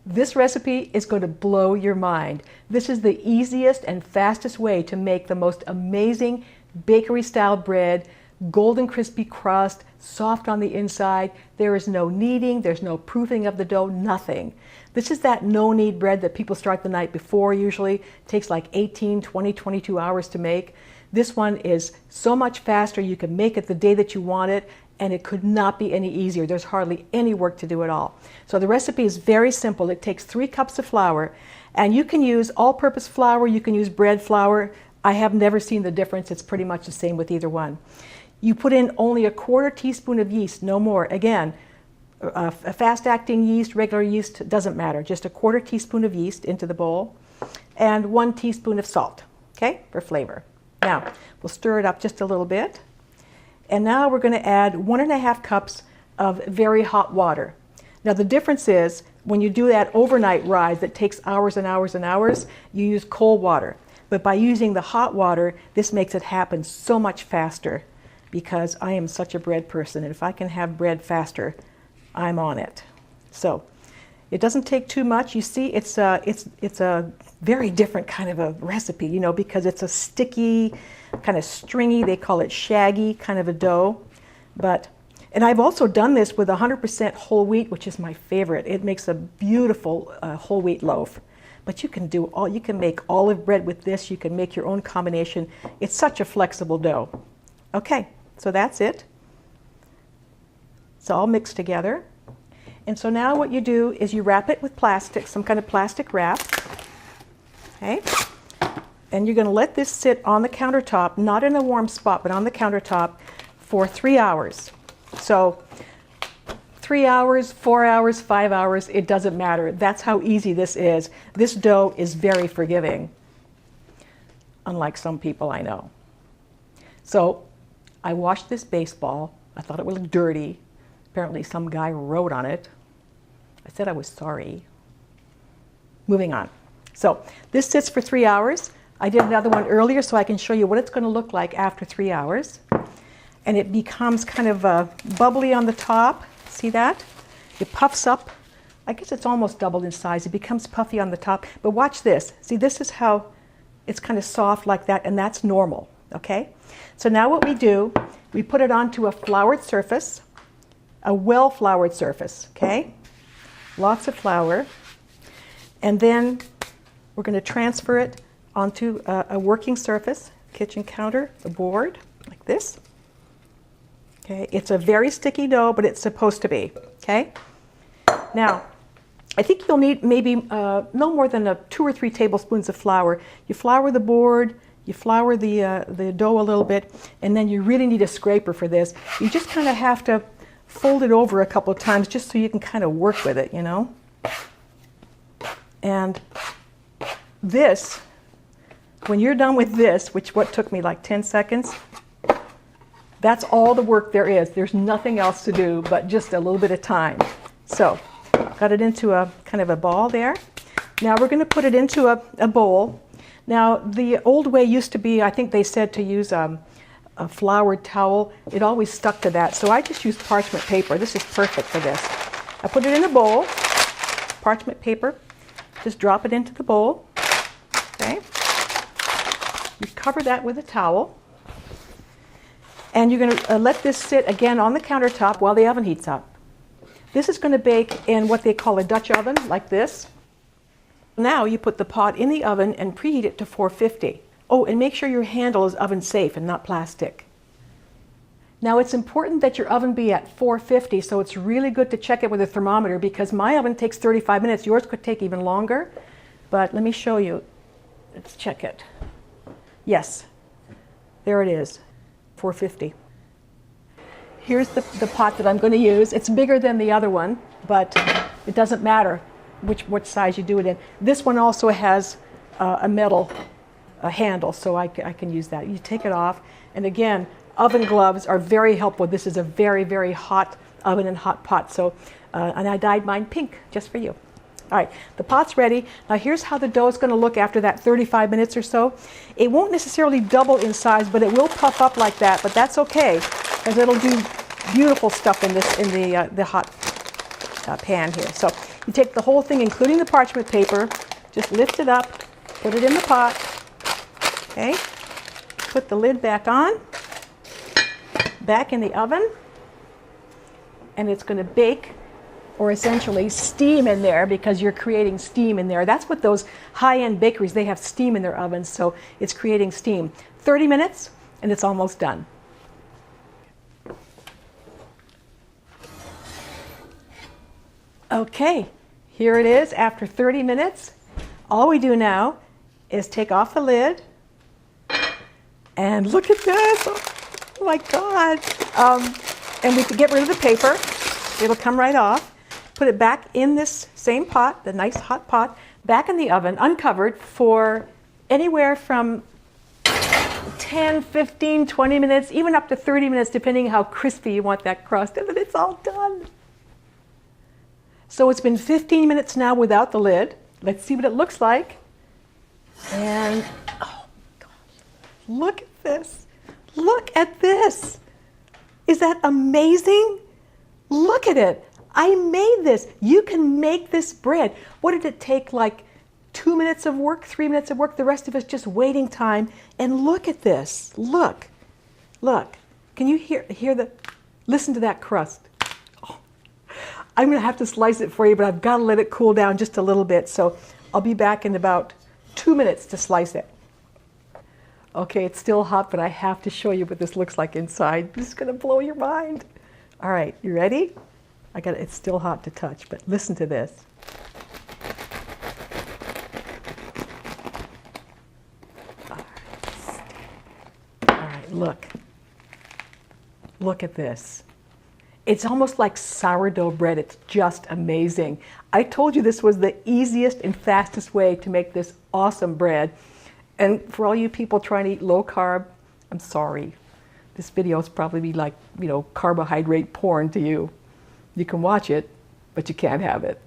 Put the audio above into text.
This recipe is going to blow your mind. This is the easiest and fastest way to make the most amazing bakery-style bread, golden crispy crust, soft on the inside. There is no kneading, there's no proofing of the dough, nothing. This is that no-knead bread that people start the night before usually. It takes like 18, 20, 22 hours to make. This one is so much faster. You can make it the day that you want it, and it could not be any easier. There's hardly any work to do at all. So the recipe is very simple. It takes 3 cups of flour, and you can use all-purpose flour, you can use bread flour. I have never seen the difference. It's pretty much the same with either one. You put in only a 1/4 teaspoon of yeast, no more. Again, a fast-acting yeast, regular yeast, doesn't matter. Just a 1/4 teaspoon of yeast into the bowl, and 1 teaspoon of salt, okay, for flavor. Now, we'll stir it up just a little bit. And now we're going to add 1½ cups of very hot water. Now the difference is when you do that overnight rise that takes hours and hours and hours, you use cold water. But by using the hot water, this makes it happen so much faster because I am such a bread person. And if I can have bread faster, I'm on it. So it doesn't take too much. You see, it's a very different kind of a recipe, you know, because it's a sticky, kind of stringy, they call it shaggy kind of a dough. And I've also done this with 100% whole wheat, which is my favorite. It makes a beautiful whole wheat loaf. But you can make olive bread with this. You can make your own combination. It's such a flexible dough. Okay, so that's it. It's all mixed together. And so now what you do is you wrap it with plastic, some kind of plastic wrap. Okay? And you're going to let this sit on the countertop, not in a warm spot, but on the countertop for 3 hours. So 3 hours, 4 hours, 5 hours, it doesn't matter. That's how easy this is. This dough is very forgiving, unlike some people I know. So I washed this baseball. I thought it was dirty. Apparently some guy wrote on it. I said I was sorry. Moving on. So this sits for 3 hours. I did another one earlier so I can show you what it's going to look like after 3 hours. And it becomes kind of bubbly on the top. See that? It puffs up. I guess it's almost doubled in size. It becomes puffy on the top. But watch this. See, this is how it's kind of soft like that, and that's normal. Okay? So now what we do, we put it onto a floured surface, a well-floured surface. Okay? Lots of flour. And then we're going to transfer it onto a working surface, kitchen counter, a board, like this. Okay, it's a very sticky dough, but it's supposed to be. Okay. Now, I think you'll need maybe no more than 2 or 3 tablespoons of flour. You flour the board, you flour the dough a little bit, and then you really need a scraper for this. You just kind of have to fold it over a couple of times just so you can kind of work with it, you know. And this, when you're done with this, what took me like 10 seconds, that's all the work there is. There's nothing else to do but just a little bit of time. So, got it into a kind of a ball there. Now we're going to put it into a bowl. Now the old way used to be, I think they said to use a floured towel. It always stuck to that. So I just used parchment paper. This is perfect for this. I put it in a bowl, parchment paper. Just drop it into the bowl. Okay. You cover that with a towel. And you're going to let this sit again on the countertop while the oven heats up. This is going to bake in what they call a Dutch oven, like this. Now you put the pot in the oven and preheat it to 450. Oh, and make sure your handle is oven safe and not plastic. Now it's important that your oven be at 450, so it's really good to check it with a thermometer because my oven takes 35 minutes. Yours could take even longer, but let me show you. Let's check it. Yes, there it is, 450. Here's the pot that I'm going to use. It's bigger than the other one, but it doesn't matter which size you do it in. This one also has a metal handle, so I can use that. You take it off, and again, oven gloves are very helpful. This is a very, very hot oven and hot pot, so and I dyed mine pink just for you. All right, the pot's ready. Now here's how the dough is going to look after that 35 minutes or so. It won't necessarily double in size, but it will puff up like that, but that's okay, because it'll do beautiful stuff in the hot pan here. So You take the whole thing, including the parchment paper, just lift it up, put it in the pot, okay? Put the lid back on, back in the oven, and it's going to bake, or essentially steam in there, because you're creating steam in there. That's what those high-end bakeries, they have steam in their ovens, so it's creating steam. 30 minutes, and it's almost done. Okay, here it is after 30 minutes. All we do now is take off the lid, and look at this. Oh my God. And we can get rid of the paper. It'll come right off. Put it back in this same pot, the nice hot pot, back in the oven, uncovered, for anywhere from 10, 15, 20 minutes, even up to 30 minutes, depending how crispy you want that crust, and then it's all done. So it's been 15 minutes now without the lid. Let's see what it looks like. And, oh gosh, look at this. Look at this. Is that amazing? Look at it. I made this. You can make this bread. What did it take, like 2 minutes of work, 3 minutes of work? The rest of it's just waiting time. And look at this. Look. Look. Can you listen to that crust? Oh. I'm going to have to slice it for you, but I've got to let it cool down just a little bit. So I'll be back in about 2 minutes to slice it. Okay, it's still hot, but I have to show you what this looks like inside. This is going to blow your mind. All right, you ready? It's still hot to touch, but listen to this. All right, look. Look at this. It's almost like sourdough bread. It's just amazing. I told you this was the easiest and fastest way to make this awesome bread. And for all you people trying to eat low carb, I'm sorry. This video is probably like, carbohydrate porn to you. You can watch it, but you can't have it.